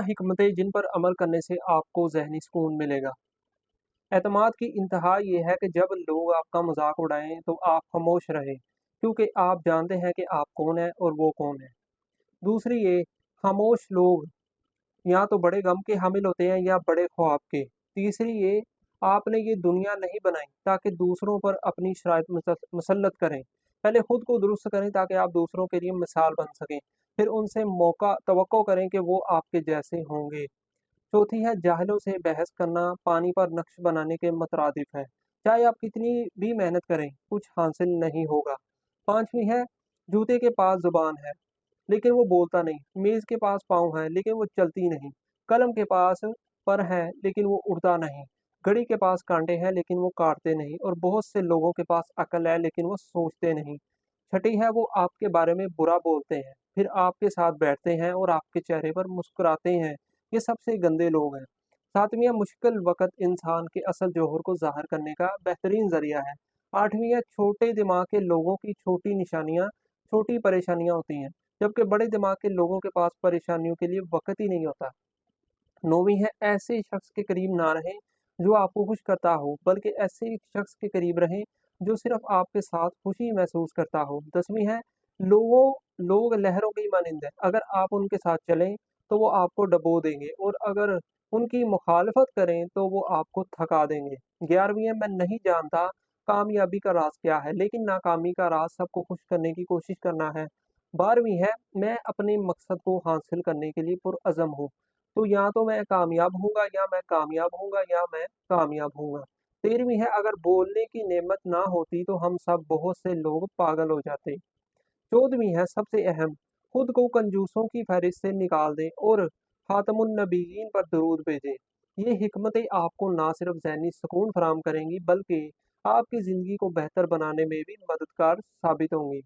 हिकमतें जिन पर अमल करने से आपको ज़हनी सुकून मिलेगा। एतमाद की इंतहा ये है कि जब लोग आपका मजाक उड़ाएं तो आप खामोश रहें, क्योंकि आप जानते हैं कि आप कौन हैं और वो कौन है। दूसरी ये, खामोश लोग या तो बड़े गम के हामिल होते हैं या बड़े ख्वाब के। तीसरी ये, आपने ये दुनिया नहीं बनाई ताकि दूसरों पर अपनी शराइत मुसल्लत करें। पहले खुद को दुरुस्त करें ताकि आप दूसरों के लिए मिसाल बन सकें। फिर उनसे मौका तवक्को करें कि वो आपके जैसे होंगे। चौथी है, जाहिलों से बहस करना पानी पर नक्श बनाने के मुतरादिफ है। चाहे आप कितनी भी मेहनत करें, कुछ हासिल नहीं होगा। पांचवी है, जूते के पास जुबान है लेकिन वो बोलता नहीं, मेज के पास पाँव है लेकिन वो चलती नहीं, कलम के पास पर है लेकिन वो उड़ता नहीं, घड़ी के पास कांटे हैं लेकिन वो काटते नहीं, और बहुत से लोगों के पास अकल है लेकिन वो सोचते नहीं। छठी है, वो आपके बारे में बुरा बोलते हैं, फिर आपके साथ बैठते हैं और आपके चेहरे पर मुस्कुराते हैं। ये सबसे गंदे लोग हैं। सातवीं है, मुश्किल वक़्त इंसान के असल जौहर को ज़ाहिर करने का बेहतरीन ज़रिया है। आठवीं है, छोटे दिमाग के लोगों की छोटी निशानियाँ, छोटी परेशानियाँ होती हैं, जबकि बड़े दिमाग के लोगों के पास परेशानियों के लिए वक़्त ही नहीं होता। नौवीं है, ऐसे शख्स के करीब ना रहें जो आपको खुश करता हो, बल्कि ऐसे शख्स के करीब रहें जो सिर्फ़ आपके साथ खुशी महसूस करता हो। 10वीं है, लोग लहरों की मानिंद हैं, अगर आप उनके साथ चलें तो वो आपको डुबो देंगे, और अगर उनकी मुखालफत करें तो वो आपको थका देंगे। 11वीं है, मैं नहीं जानता कामयाबी का राज़ क्या है, लेकिन नाकामी का राज़ सबको खुश करने की कोशिश करना है। 12वीं है, मैं अपने मकसद को हासिल करने के लिए पुरअज़म हूँ, तो या तो मैं कामयाब होऊँगा या मैं कामयाब होऊँगा या मैं कामयाब होऊँगा। 13वीं है, अगर बोलने की नेमत ना होती तो हम सब बहुत से लोग पागल हो जाते। 14वीं है, सबसे अहम, खुद को कंजूसों की फहरिस्त से निकाल दें और खातमुन नबीयीन पर दरूद भेजें। ये हिकमतें आपको ना सिर्फ ज़हनी सुकून फराहम करेंगी, बल्कि आपकी ज़िंदगी को बेहतर बनाने में भी मददगार साबित होंगी।